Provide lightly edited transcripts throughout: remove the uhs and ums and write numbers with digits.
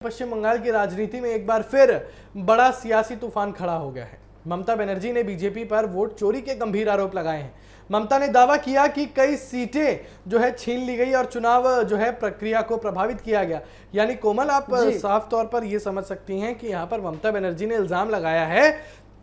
पश्चिम बंगाल की राजनीति में एक बार फिर बड़ा सियासी तूफान खड़ा हो गया है। ममता बनर्जी ने बीजेपी पर वोट चोरी के गंभीर आरोप लगाए हैं। ममता ने दावा किया कि कई सीटें जो है छीन ली गई और चुनाव जो है प्रक्रिया को प्रभावित किया गया। यानी कोमल, आप साफ तौर पर यह समझ सकती हैं कि यहां पर ममता बनर्जी ने इल्जाम लगाया है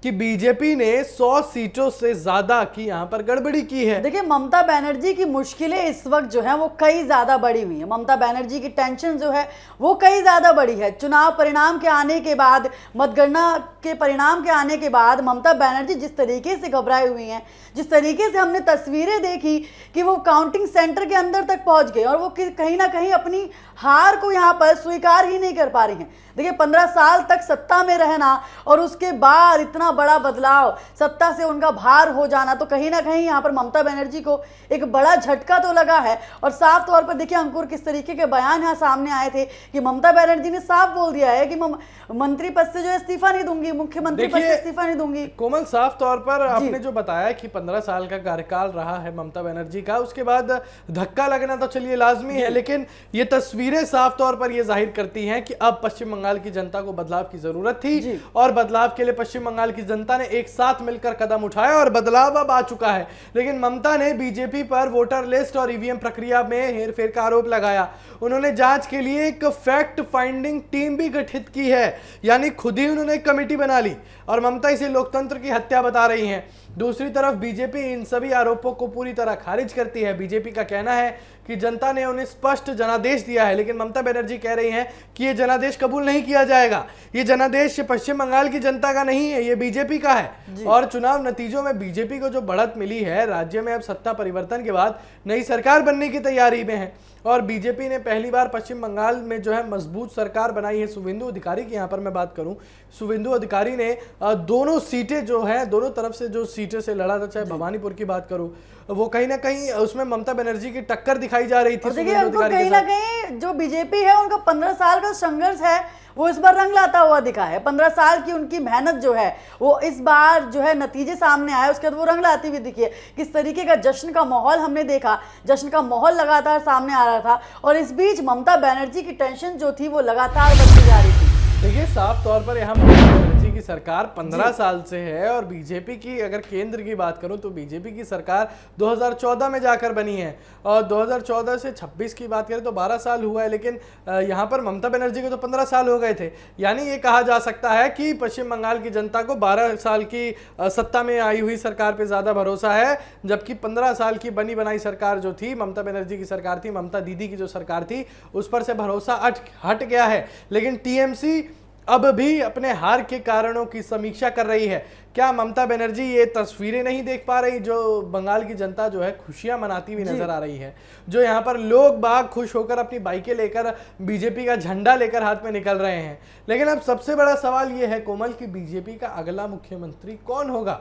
कि बीजेपी ने 100 सीटों से ज्यादा की यहां पर गड़बड़ी की है। देखिए, ममता बनर्जी की मुश्किलें इस वक्त जो है वो कई ज्यादा बढ़ी हुई है। ममता बनर्जी की टेंशन जो है वो कई ज्यादा बढ़ी है। चुनाव परिणाम के आने के बाद, मतगणना के परिणाम के आने के बाद ममता बनर्जी जिस तरीके से घबराई हुई हैं, जिस तरीके से हमने तस्वीरें देखी कि वो काउंटिंग सेंटर के अंदर तक पहुंच गए और वो कहीं ना कहीं अपनी हार को यहाँ पर स्वीकार ही नहीं कर पा रही हैं। देखिए, 15 साल तक सत्ता में रहना और उसके बाद इतना बड़ा बदलाव, सत्ता से उनका भार हो जाना, तो कहीं ना कहीं यहाँ पर ममता बनर्जी को एक बड़ा झटका तो लगा है। और साफ तौर पर देखिए अंकुर, किस तरीके के बयान यहाँ सामने आए थे कि ममता बनर्जी ने साफ बोल दिया है कि मंत्री पद से जो है इस्तीफा नहीं दूंगी, मुख्यमंत्री पद से इस्तीफा नहीं दूंगी। कोमल, साफ तौर पर आपने जो बताया कि 15 साल का कार्यकाल रहा है ममता बनर्जी का, उसके बाद धक्का लगना तो चलिए लाजमी है, लेकिन ये तस्वीरें साफ तौर पर ये जाहिर करती हैं कि अब पश्चिम बंगाल की जनता को बदलाव की जरूरत थी और बदलाव के लिए पश्चिम बंगाल की जनता ने एक साथ मिलकर कदम उठाया और बदलाव अब आ चुका है। लेकिन ममता ने बीजेपी पर वोटर लिस्ट और ईवीएम प्रक्रिया में हेरफेर का आरोप लगाया। उन्होंने जांच के लिए एक फैक्ट फाइंडिंग टीम भी गठित की है, यानी खुद ही उन्होंने एक कमेटी बना ली और ममता इसे लोकतंत्र की हत्या बता रही हैं। दूसरी तरफ बीजेपी इन सभी आरोपों को पूरी तरह खारिज करती है। बीजेपी का कहना है कि जनता ने उन्हें स्पष्ट जनादेश दिया है, लेकिन ममता बनर्जी कह रही हैं कि यह जनादेश कबूल नहीं किया जाएगा। ये जनादेश पश्चिम बंगाल की जनता का नहीं है, ये बीजेपी का है। और चुनाव नतीजों में बीजेपी को जो बढ़त मिली है, राज्य में अब सत्ता परिवर्तन के बाद नई सरकार बनने की तैयारी में है और बीजेपी ने पहली बार पश्चिम बंगाल में जो है मजबूत सरकार बनाई है। शुभेंदु अधिकारी की यहाँ पर मैं बात करूं, शुभेंदु अधिकारी ने दोनों सीटें जो है, दोनों तरफ से जो सीटें से लड़ा था, चाहे भवानीपुर की बात करूं, वो कहीं ना कहीं उसमें ममता बनर्जी की टक्कर दिखाई जा रही थी। कहीं ना कहीं जो बीजेपी है उनका 15 साल का संघर्ष है वो इस बार रंग लाता हुआ दिखा है। 15 साल की उनकी मेहनत जो है वो इस बार जो है नतीजे सामने आए, उसके बाद वो रंग लाती हुई दिखी है। किस तरीके का जश्न का माहौल हमने देखा, जश्न का माहौल लगातार सामने आ रहा था और इस बीच ममता बनर्जी की टेंशन जो थी वो लगातार बढ़ती जा रही थी। देखिए, साफ तौर पर यहाँ ममता बनर्जी की सरकार 15 साल से है और बीजेपी की अगर केंद्र की बात करूं तो बीजेपी की सरकार 2014 में जाकर बनी है और 2014 से 26 की बात करें तो 12 साल हुआ है, लेकिन यहाँ पर ममता बनर्जी को तो 15 साल हो गए थे। यानी ये कहा जा सकता है कि पश्चिम बंगाल की जनता को 12 साल की सत्ता में आई हुई सरकार पर ज्यादा भरोसा है, जबकि 15 साल की बनी बनाई सरकार जो थी, ममता बनर्जी की सरकार थी, ममता दीदी की जो सरकार थी, उस पर से भरोसा हट गया है। लेकिन टीएमसी अब भी अपने हार के कारणों की समीक्षा कर रही है। क्या ममता बनर्जी ये तस्वीरें नहीं देख पा रही जो बंगाल की जनता जो है खुशियां मनाती हुई नजर आ रही है, जो यहाँ पर लोग बाग खुश होकर अपनी बाइकें लेकर बीजेपी का झंडा लेकर हाथ में निकल रहे हैं। लेकिन अब सबसे बड़ा सवाल ये है कोमल कि बीजेपी का अगला मुख्यमंत्री कौन होगा।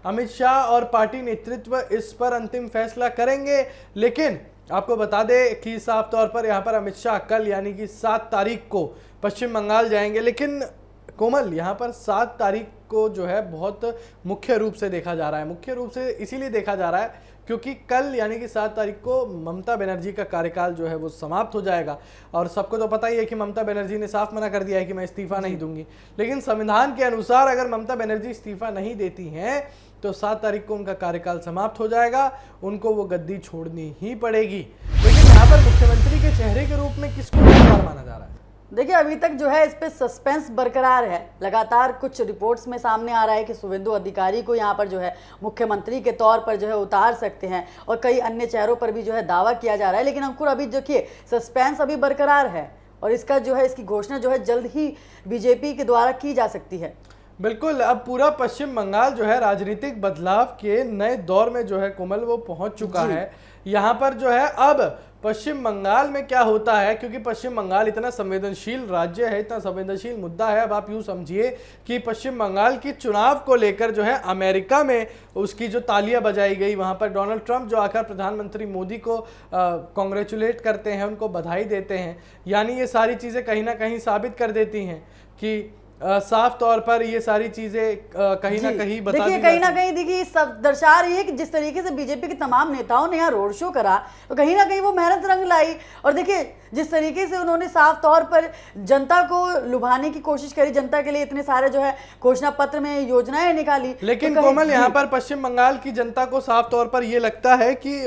अमित शाह और पार्टी नेतृत्व इस पर अंतिम फैसला करेंगे, लेकिन आपको बता दें कि साफ तौर पर यहाँ पर अमित शाह कल यानी कि 7 तारीख को पश्चिम बंगाल जाएंगे। लेकिन कोमल, यहाँ पर 7 तारीख को जो है बहुत मुख्य रूप से देखा जा रहा है। मुख्य रूप से इसीलिए देखा जा रहा है क्योंकि कल यानी कि 7 तारीख को ममता बनर्जी का कार्यकाल जो है वो समाप्त हो जाएगा और सबको तो पता ही है कि ममता बनर्जी ने साफ मना कर दिया है कि मैं इस्तीफा नहीं दूंगी। लेकिन संविधान के अनुसार अगर ममता बनर्जी इस्तीफा नहीं देती हैं तो 7 तारीख को उनका कार्यकाल समाप्त हो जाएगा, उनको वो गद्दी छोड़नी ही पड़ेगी। लेकिन यहाँ पर मुख्यमंत्री के चेहरे के रूप में किसको माना जा रहा है? देखिए, अभी तक जो है इस पे सस्पेंस बरकरार है। लगातार कुछ रिपोर्ट्स में सामने आ रहा है कि शुभेंदु अधिकारी को यहाँ पर जो है मुख्यमंत्री के तौर पर जो है उतार सकते हैं और कई अन्य चेहरों पर भी जो है दावा किया जा रहा है। लेकिन अंकुर, अभी देखिए सस्पेंस अभी बरकरार है और इसका जो है इसकी घोषणा जो है जल्द ही बीजेपी के द्वारा की जा सकती है। बिल्कुल, अब पूरा पश्चिम बंगाल जो है राजनीतिक बदलाव के नए दौर में जो है कोमल वो पहुंच चुका है। यहाँ पर जो है अब पश्चिम बंगाल में क्या होता है, क्योंकि पश्चिम बंगाल इतना संवेदनशील राज्य है, इतना संवेदनशील मुद्दा है। अब आप यूं समझिए कि पश्चिम बंगाल की चुनाव को लेकर जो है अमेरिका में उसकी जो तालियां बजाई गई, वहां पर डोनाल्ड ट्रंप जो आकर प्रधानमंत्री मोदी को कॉन्ग्रेचुलेट करते हैं, उनको बधाई देते हैं। यानी ये सारी चीजें कहीं ना कहीं साबित कर देती हैं कि साफ तौर पर ये सारी चीजें कहीं ना कहीं बता देखिए दी कहीं ना जाती हैं। कहीं देखिए सब दर्शा रही है कि जिस तरीके से बीजेपी के तमाम नेताओं ने यहाँ रोड शो करा तो कहीं ना कहीं वो मेहनत रंग लाई। और देखिए जिस तरीके से उन्होंने साफ तौर पर जनता को लुभाने की कोशिश करी, जनता के लिए इतने सारे जो है घोषणा पत्र में योजनाएं निकाली। लेकिन तो कोमल यहाँ पर पश्चिम बंगाल की जनता को साफ तौर पर ये लगता है कि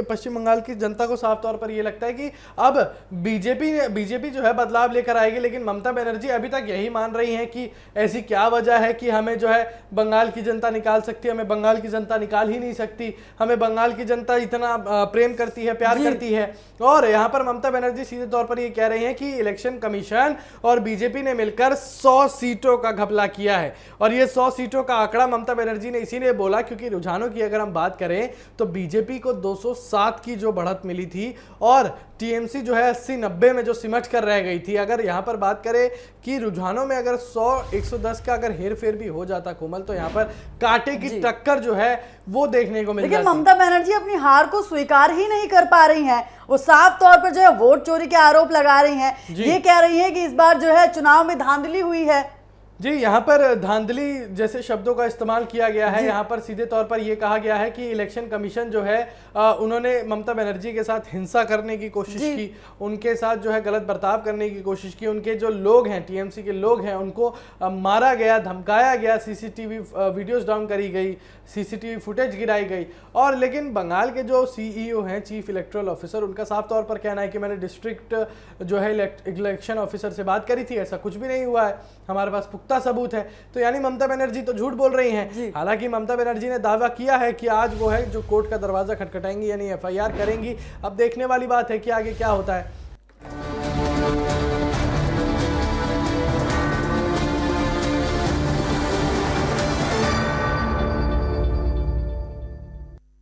अब बीजेपी जो है बदलाव लेकर आएगी, लेकिन ममता बनर्जी अभी तक यही मान रही हैं कि ऐसी क्या वजह है कि हमें जो है बंगाल की जनता निकाल सकती है, हमें बंगाल की जनता निकाल ही नहीं सकती, हमें बंगाल की जनता इतना प्रेम करती है, प्यार करती है। और यहाँ पर ममता बनर्जी सीधे तौर पर ये कह रही हैं कि इलेक्शन कमीशन और बीजेपी ने मिलकर 100 सीटों का घपला किया है। और ये 100 सीटों का आंकड़ा ममता बनर्जी ने इसीलिए बोला क्योंकि रुझानों की अगर हम बात करें तो बीजेपी को 207 की जो बढ़त मिली थी और टीएमसी जो है 80-90 में जो सिमट कर रह गई थी। अगर यहाँ पर बात करें कि रुझानों में अगर 100-110 का अगर हेर फेर भी हो जाता कोमल, तो यहाँ पर कांटे की टक्कर जो है वो देखने को मिल जाती। लेकिन ममता बनर्जी अपनी हार को स्वीकार ही नहीं कर पा रही हैं। वो साफ तौर पर जो है वोट चोरी के आरोप लगा रही हैं। ये कह रही हैं कि इस बार जो है चुनाव में धांधली हुई है। जी, यहाँ पर धांधली जैसे शब्दों का इस्तेमाल किया गया है। यहाँ पर सीधे तौर पर यह कहा गया है कि इलेक्शन कमीशन जो है उन्होंने ममता बनर्जी के साथ हिंसा करने की कोशिश की, उनके साथ जो है गलत बर्ताव करने की कोशिश की, उनके जो लोग हैं टीएमसी के लोग हैं उनको मारा गया, धमकाया गया, सीसीटीवी वीडियोस डाउन करी गई, सीसीटीवी फुटेज गिराई गई। और लेकिन बंगाल के जो सीईओ हैं, चीफ इलेक्टोरल ऑफिसर, उनका साफ तौर पर कहना है कि मैंने डिस्ट्रिक्ट जो है इलेक्शन ऑफिसर से बात करी थी, ऐसा कुछ भी नहीं हुआ है, हमारे पास पुख्ता सबूत है। तो यानी ममता बनर्जी तो झूठ बोल रही हैं। हालांकि ममता बनर्जी ने दावा किया है कि आज वो है जो कोर्ट का दरवाजा खटखटाएंगी यानी एफआईआर करेंगी। अब देखने वाली बात है कि आगे क्या होता है।